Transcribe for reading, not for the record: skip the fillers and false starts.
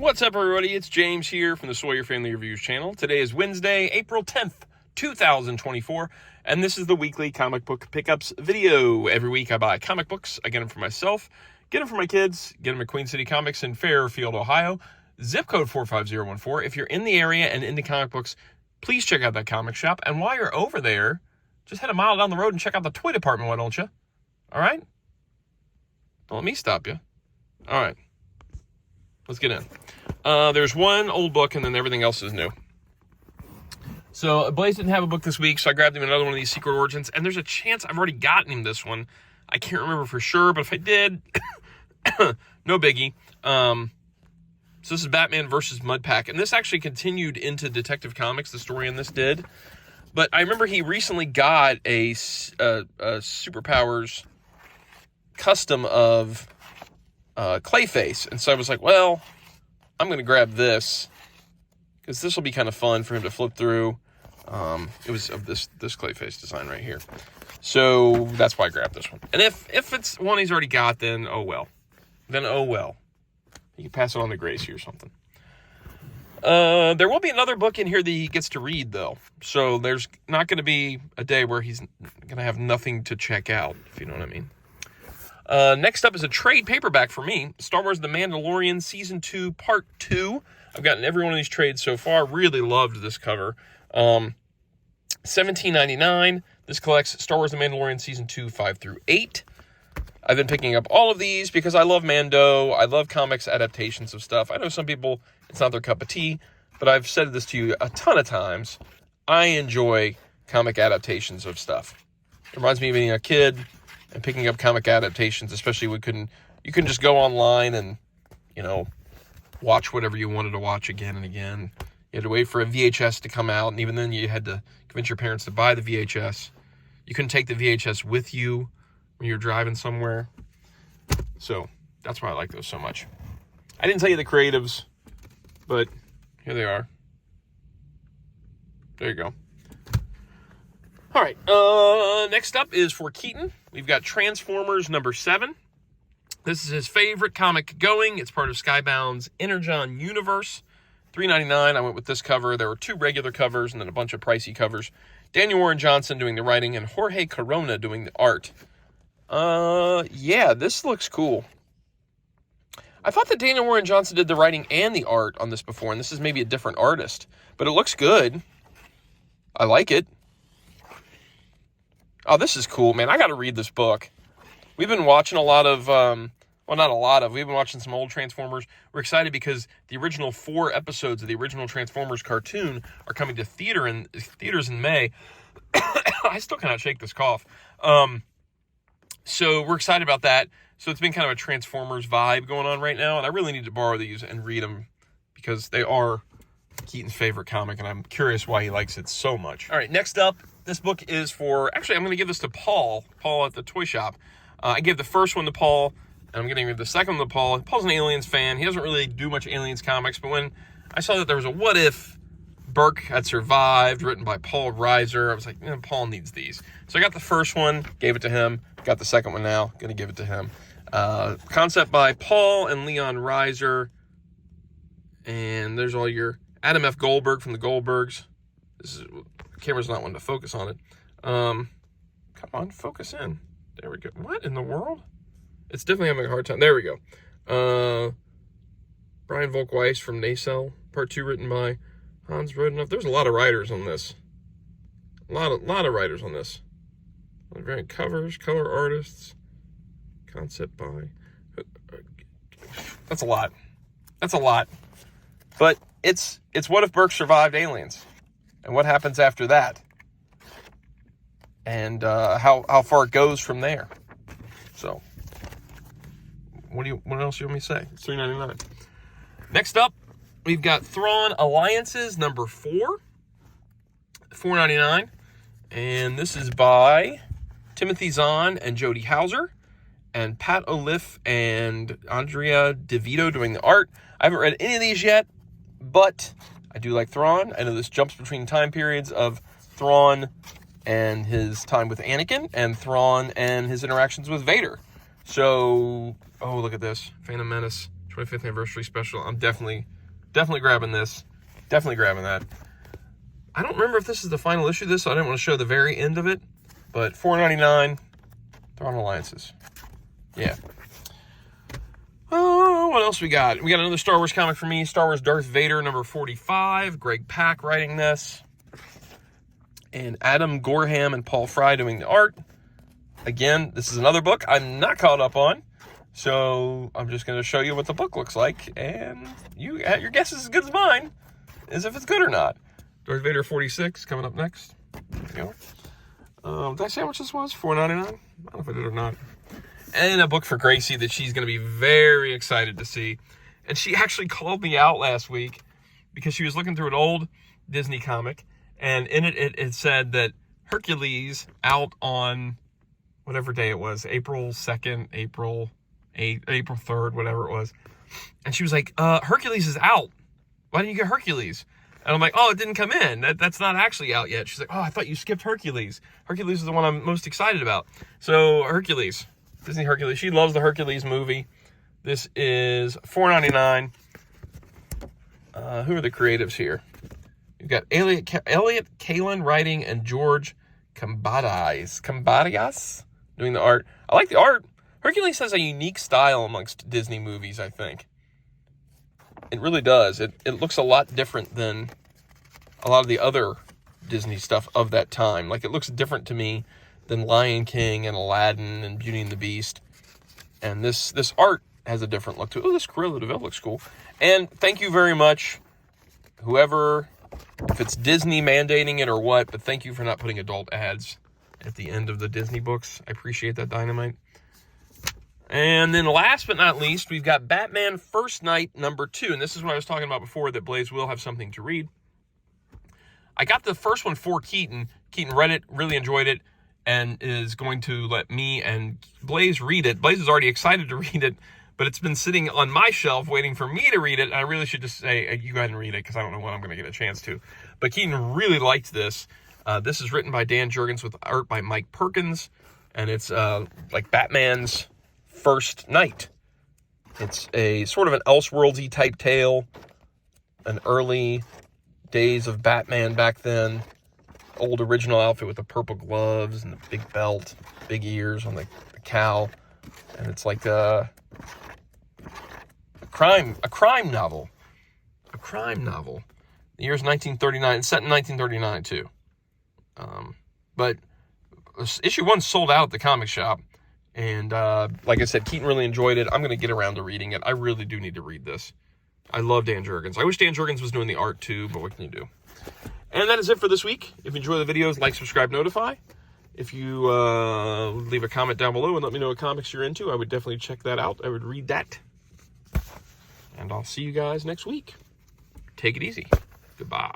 What's up, everybody? It's James here from the Sawyer Family Reviews channel. Today is Wednesday, April 10th, 2024, and this is the weekly comic book pickups video. Every week I buy comic books. I get them for myself, get them for my kids, get them at Queen City Comics in Fairfield, Ohio, zip code 45014. If you're in the area and into comic books, please check out that comic shop. And while you're over there, just head a mile down the road and check out the toy department, why don't you? All right? Don't let me stop you. All right. Let's get in. There's one old book, and then everything else is new. So Blaze didn't have a book this week, so I grabbed him another one of these Secret Origins, and there's a chance I've already gotten him this one. I can't remember for sure, but if I did, no biggie. So this is Batman versus Mudpack, and this actually continued into Detective Comics. The story in this did. But I remember he recently got a Superpowers custom of Clayface, and so I was like, well, I'm going to grab this because this will be kind of fun for him to flip through. It was of this Clayface design right here, so that's why I grabbed this one. And if it's one he's already got, then oh well. You can pass it on to Gracie or something. There will be another book in here that he gets to read, though, so there's not going to be a day where he's going to have nothing to check out, if you know what I mean. Next up is a trade paperback for me, Star Wars The Mandalorian Season 2 Part 2. I've gotten every one of these trades so far. Really loved this cover. $17.99. This collects Star Wars The Mandalorian Season 2, 5 through 8. I've been picking up all of these because I love Mando. I love comics adaptations of stuff. I know some people, it's not their cup of tea, but I've said this to you a ton of times. I enjoy comic adaptations of stuff. It reminds me of being a kid and picking up comic adaptations, especially you couldn't just go online and, watch whatever you wanted to watch again and again. You had to wait for a VHS to come out, and even then you had to convince your parents to buy the VHS. You couldn't take the VHS with you when you were driving somewhere. So that's why I like those so much. I didn't tell you the creatives, but here they are. There you go. All right, next up is for Keaton. We've got Transformers number 7. This is his favorite comic going. It's part of Skybound's Energon universe. $3.99. I went with this cover. There were 2 regular covers and then a bunch of pricey covers. Daniel Warren Johnson doing the writing and Jorge Corona doing the art. Yeah, this looks cool. I thought that Daniel Warren Johnson did the writing and the art on this before, and this is maybe a different artist, but it looks good. I like it. Oh, this is cool, man. I got to read this book. We've been watching a lot of, we've been watching some old Transformers. We're excited because the original 4 episodes of the original Transformers cartoon are coming to theaters in May. I still cannot shake this cough. So we're excited about that. So it's been kind of a Transformers vibe going on right now, and I really need to borrow these and read them because they are Keaton's favorite comic, and I'm curious why he likes it so much. All right, next up, this book is for, actually, I'm going to give this to Paul at the toy shop. I gave the first one to Paul, and I'm going to give the second one to Paul. Paul's an Aliens fan. He doesn't really do much Aliens comics, but when I saw that there was a What If Burke Had Survived, written by Paul Reiser, I was like, Paul needs these. So I got the first one, gave it to him. Got the second one now, going to give it to him. Concept by Paul and Leon Reiser. And there's all your Adam F. Goldberg from the Goldbergs. The camera's not one to focus on it. Come on, focus in. There we go. What in the world? It's definitely having a hard time. There we go. Brian Volkweiss from Nacelle. Part 2 written by Hans Rodenoff. There's a lot of writers on this. A lot of writers on this. Variant covers, color artists. Concept by. That's a lot. But it's What If Burke Survived Aliens, and what happens after that, and how far it goes from there. So, what else do you want me to say? It's $3.99. Next up, we've got Thrawn Alliances number 4, $4.99, and this is by Timothy Zahn and Jody Hauser, and Pat Oliff and Andrea DeVito doing the art. I haven't read any of these yet, but I do like Thrawn. I know this jumps between time periods of Thrawn and his time with Anakin, and Thrawn and his interactions with Vader. So, oh, look at this. Phantom Menace, 25th anniversary special. I'm definitely grabbing this. Definitely grabbing that. I don't remember if this is the final issue of this, so I didn't want to show the very end of it. But $4.99, Thrawn Alliances. Yeah. Oh, what else we got? We got another Star Wars comic for me. Star Wars Darth Vader, number 45. Greg Pak writing this. And Adam Gorham and Paul Fry doing the art. Again, this is another book I'm not caught up on. So I'm just going to show you what the book looks like. And your guess is as good as mine, as if it's good or not. Darth Vader 46 coming up next. There you go. Did I say how much this was? $4.99? I don't know if I did or not. And a book for Gracie that she's going to be very excited to see. And she actually called me out last week because she was looking through an old Disney comic. And in it said that Hercules out on whatever day it was, April 2nd, April 8th, April 3rd, whatever it was. And she was like, Hercules is out. Why didn't you get Hercules? And I'm like, oh, it didn't come in. That's not actually out yet. She's like, oh, I thought you skipped Hercules. Hercules is the one I'm most excited about. So Hercules, Disney Hercules. She loves the Hercules movie. This is $4.99. Who are the creatives here? You've got Elliot Kalin writing and George Kambadias doing the art. I like the art. Hercules has a unique style amongst Disney movies, I think. It really does. It looks a lot different than a lot of the other Disney stuff of that time. Like, it looks different to me than Lion King and Aladdin and Beauty and the Beast. And this art has a different look to it. Oh, this Cruella de Vil looks cool. And thank you very much, whoever, if it's Disney mandating it or what, but thank you for not putting adult ads at the end of the Disney books. I appreciate that, Dynamite. And then last but not least, we've got Batman First Night number 2. And this is what I was talking about before, that Blaze will have something to read. I got the first one for Keaton. Keaton read it, really enjoyed it, and is going to let me and Blaze read it. Blaze is already excited to read it, but it's been sitting on my shelf waiting for me to read it. And I really should just say, you go ahead and read it, because I don't know when I'm going to get a chance to. But Keaton really liked this. This is written by Dan Jurgens with art by Mike Perkins. And it's like Batman's First Night. It's a sort of an Elseworldsy type tale. An early days of Batman back then. Old original outfit with the purple gloves and the big belt, big ears on the cow. And it's like a crime novel. A crime novel. The year's 1939. It's set in 1939 too. But issue 1 sold out at the comic shop. And like I said, Keaton really enjoyed it. I'm going to get around to reading it. I really do need to read this. I love Dan Jurgens. I wish Dan Jurgens was doing the art too, but what can you do? And that is it for this week. If you enjoy the videos, like, subscribe, notify. If you leave a comment down below and let me know what comics you're into, I would definitely check that out. I would read that. And I'll see you guys next week. Take it easy. Goodbye.